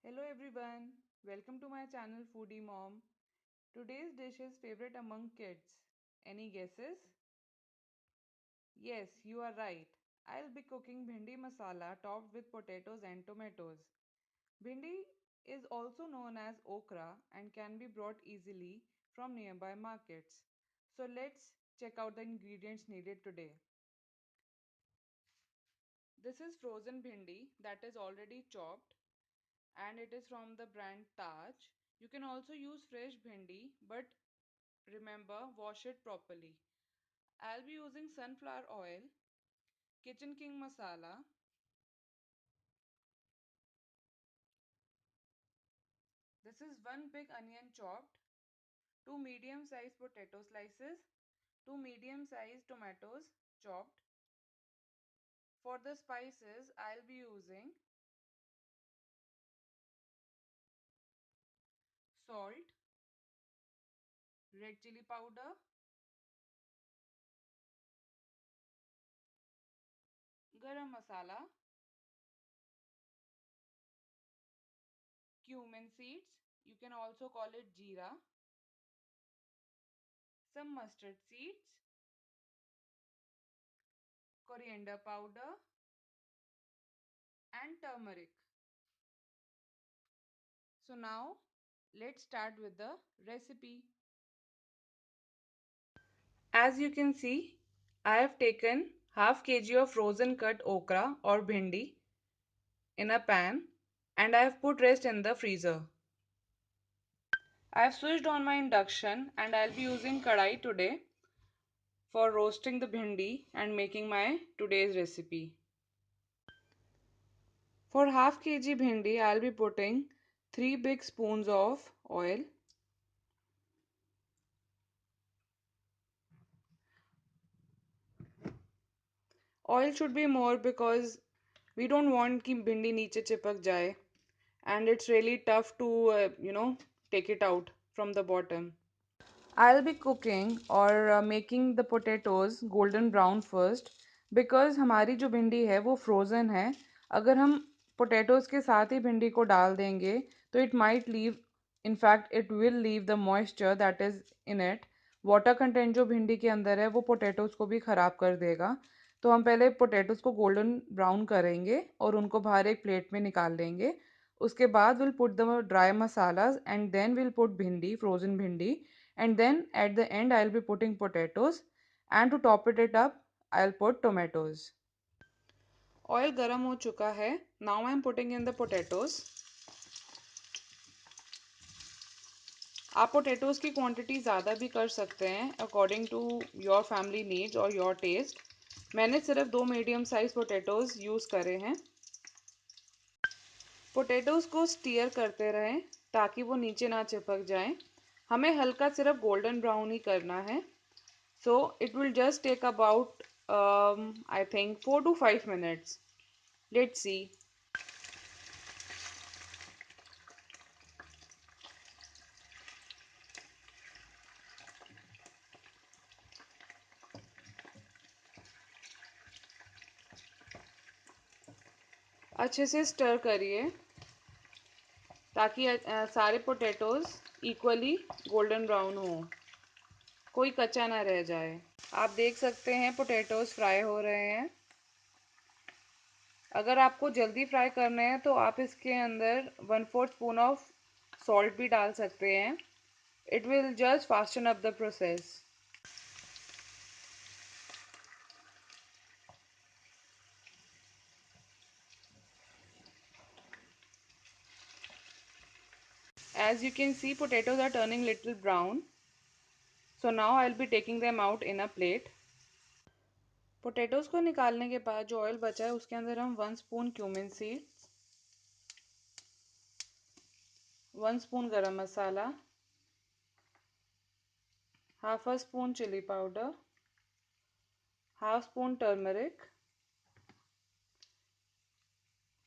Hello everyone, welcome to my channel Foodie Mom. Today's dish is favorite among kids. Any guesses? Yes, you are right. I'll be cooking bhindi masala topped with potatoes and tomatoes. Bhindi is also known as okra and can be brought easily from nearby markets. So let's check out the ingredients needed today. This is frozen bhindi that is already chopped and it is from the brand Taj. You can also use fresh bhindi, but remember, wash it properly. I'll be using sunflower oil, Kitchen King masala. This is one big onion chopped, two medium-sized potato slices, two medium-sized tomatoes chopped. For the spices, I'll be using salt, red chili powder, garam masala, cumin seeds, you can also call it jeera, some mustard seeds, coriander powder, and turmeric. So now let's start with the recipe. As you can see, I have taken half kg of frozen cut okra or bhindi in a pan and I have put rest in the freezer. I have switched on my induction and I'll be using kadai today for roasting the bhindi and making my today's recipe. For half kg bhindi, I'll be putting 3 big spoons of oil. Oil should be more because we don't want कि भिंडी नीचे चिपक जाए and it's really tough to take it out from the bottom. I'll be cooking or making the potatoes golden brown first because हमारी जो भिंडी है वो frozen है. अगर हम potatoes के साथ ही भिंडी को डाल देंगे तो it might leave, in fact it will leave the moisture that is in it. Water content जो भिंडी के अंदर है वो पोटैटोज़ को भी ख़राब कर देगा. तो हम पहले पोटैटोज़ को गोल्डन ब्राउन करेंगे और उनको बाहर एक प्लेट में निकाल लेंगे. उसके बाद will put the dry masalas and then will put bhindi, frozen bhindi, and then at the end I'll be putting potatoes and to top it up I'll put tomatoes. Oil garam ho chuka hai. Now I'm putting in the potatoes. आप potatoes की quantity ज़्यादा भी कर सकते हैं according to your family needs और your taste. मैंने सिर्फ 2 मीडियम साइज पोटैटोज़ यूज़ करे हैं. पोटैटोज़ को स्टीयर करते रहें ताकि वो नीचे ना चिपक जाएं. हमें हल्का सिर्फ गोल्डन ब्राउन ही करना है. So it will just take about I think 4 to 5 minutes. Let's see. अच्छे से स्टर करिए ताकि सारे पोटैटोज इक्वली गोल्डन ब्राउन हो, कोई कच्चा ना रह जाए. आप देख सकते हैं पोटैटोज फ्राई हो रहे हैं. अगर आपको जल्दी फ्राई करने हैं तो आप इसके अंदर 1/4 स्पून ऑफ सॉल्ट भी डाल सकते हैं. It will just fasten up the process. As you can see, potatoes are turning little brown. So now I'll be taking them out in a plate. Potatoes को निकालने के बाद जो ऑयल बचा है उसके अंदर हम 1 spoon cumin seeds, 1 spoon garam masala, half a spoon chilli powder, half spoon turmeric,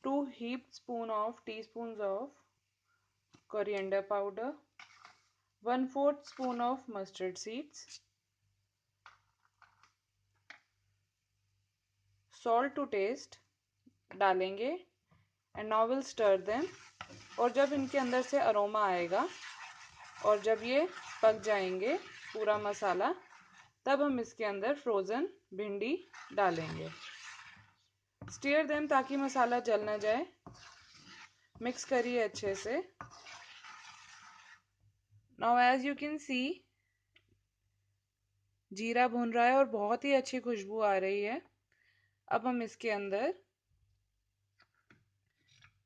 2 heaped teaspoons of coriander powder, 1/4 spoon of mustard seeds, salt to taste डालेंगे and now will stir them. और जब इनके अंदर से अरोमा आएगा और जब ये पक जाएंगे पूरा मसाला, तब हम इसके अंदर फ्रोज़न भिंडी डालेंगे। स्टीयर देम ताकि मसाला जल ना जाए। मिक्स करिए अच्छे से। Now as you can see jeera भुन रहा है और बहुत ही अच्छी खुशबू आ रही है। अब हम इसके अंदर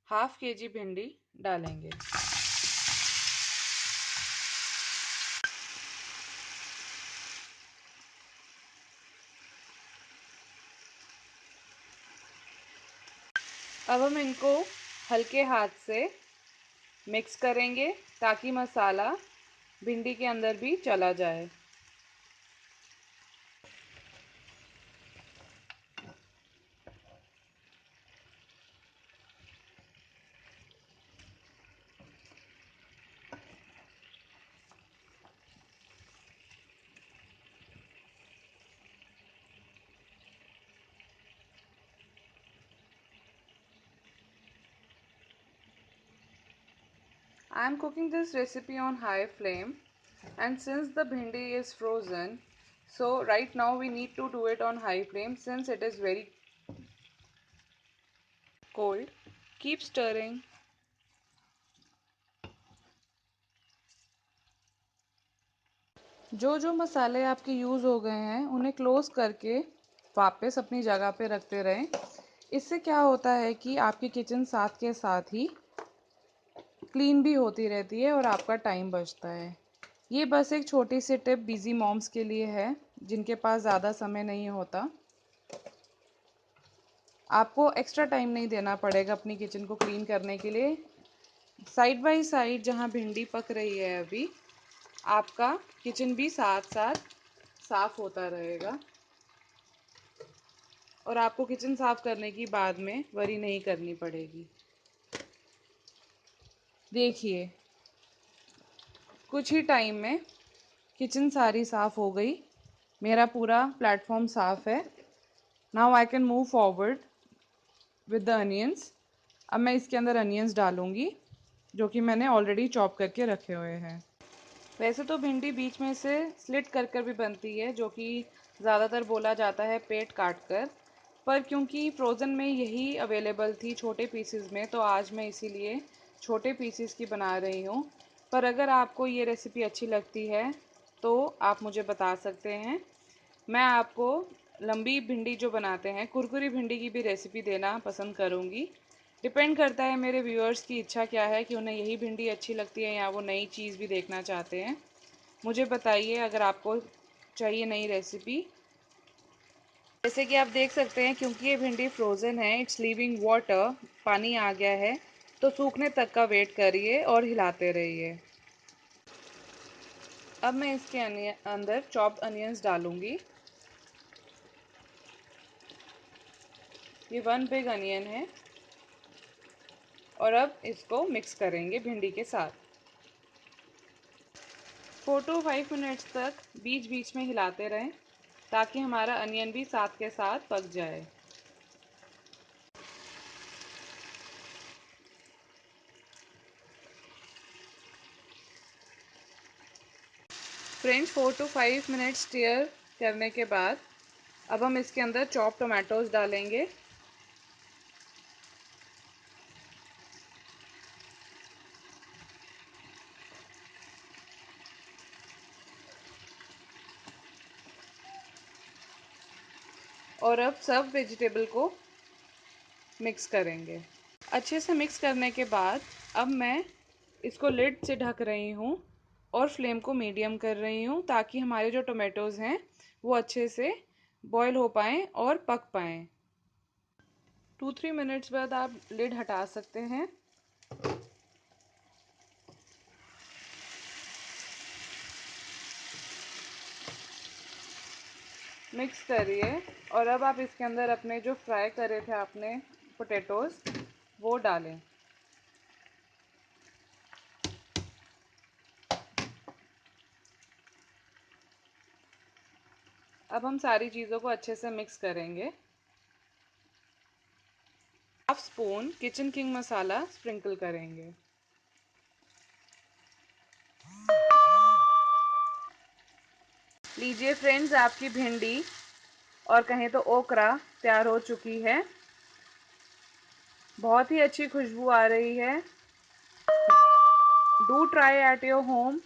½ kg भिंडी डालेंगे। अब हम इनको हल्के हाथ से मिक्स करेंगे ताकि मसाला भिंडी के अंदर भी चला जाए। I am cooking this recipe on high flame, and since the bhindi is frozen, so right now we need to do it on high flame since it is very cold. Keep stirring. जो जो मसाले आपके use हो गए हैं उन्हें close करके वापस अपनी जगह पे रखते रहें। इससे क्या होता है कि आपकी किचन साथ के साथ ही क्लीन भी होती रहती है और आपका टाइम बचता है। ये बस एक छोटी सी टिप बिज़ी मॉम्स के लिए है जिनके पास ज़्यादा समय नहीं होता। आपको एक्स्ट्रा टाइम नहीं देना पड़ेगा अपनी किचन को क्लीन करने के लिए। साइड बाय साइड जहाँ भिंडी पक रही है अभी, आपका किचन भी साथ साथ साफ़ होता रहेगा और आपको किचन साफ़ करने की बाद में वरी नहीं करनी पड़ेगी। देखिए, कुछ ही टाइम में किचन सारी साफ़ हो गई। मेरा पूरा प्लेटफॉर्म साफ़ है। Now I can move forward with the onions. अब मैं इसके अंदर अनियंस डालूँगी जो कि मैंने ऑलरेडी चॉप करके रखे हुए हैं। वैसे तो भिंडी बीच में से स्लिट कर कर भी बनती है, जो कि ज़्यादातर बोला जाता है पेट काट कर, पर क्योंकि फ्रोज़न में यही अवेलेबल थी छोटे पीसेस में, तो आज मैं इसीलिए छोटे पीसेस की बना रही हूँ। पर अगर आपको ये रेसिपी अच्छी लगती है तो आप मुझे बता सकते हैं। मैं आपको लंबी भिंडी जो बनाते हैं, कुरकुरी भिंडी की भी रेसिपी देना पसंद करूँगी। डिपेंड करता है मेरे व्यूअर्स की इच्छा क्या है कि उन्हें यही भिंडी अच्छी लगती है या वो नई चीज़ भी देखना चाहते हैं। मुझे बताइए अगर आपको चाहिए नई रेसिपी। जैसे कि आप देख सकते हैं, क्योंकि ये भिंडी फ्रोज़न है, इट्स लीविंग वाटर, पानी आ गया है, तो सूखने तक का वेट करिए और हिलाते रहिए। अब मैं इसके अंदर चॉप्ड अनियंस डालूँगी। ये 1 बिग अनियन है और अब इसको मिक्स करेंगे भिंडी के साथ। 4 to 5 मिनट्स तक बीच बीच में हिलाते रहें ताकि हमारा अनियन भी साथ के साथ पक जाए। फ्रेंड्स, 4 to 5 मिनट्स स्टीयर करने के बाद अब हम इसके अंदर चॉप टोमेटोज़ डालेंगे। और अब सब वेजिटेबल को मिक्स करेंगे। अच्छे से मिक्स करने के बाद अब मैं इसको लिड से ढक रही हूँ और फ्लेम को मीडियम कर रही हूँ ताकि हमारे जो टोमेटोज़ हैं वो अच्छे से बॉईल हो पाएँ और पक पाएँ। 2-3 मिनट्स बाद आप लिड हटा सकते हैं। मिक्स करिए और अब आप इसके अंदर अपने जो फ्राई करे थे आपने पोटैटोज़, वो डालें। अब हम सारी चीज़ों को अच्छे से मिक्स करेंगे। हाफ स्पून किचन किंग मसाला स्प्रिंकल करेंगे। लीजिए फ्रेंड्स, आपकी भिंडी और कहें तो ओकरा तैयार हो चुकी है। बहुत ही अच्छी खुशबू आ रही है। Do try at your home.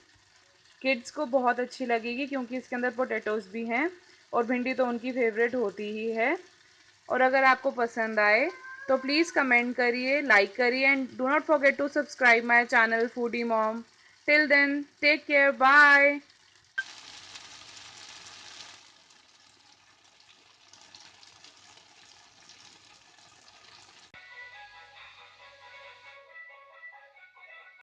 Kids को बहुत अच्छी लगेगी क्योंकि इसके अंदर पोटैटोज भी हैं और भिंडी तो उनकी फेवरेट होती ही है। और अगर आपको पसंद आए तो प्लीज़ कमेंट करिए, लाइक करिए and do not forget to subscribe my channel foodie mom. Till then take care, bye.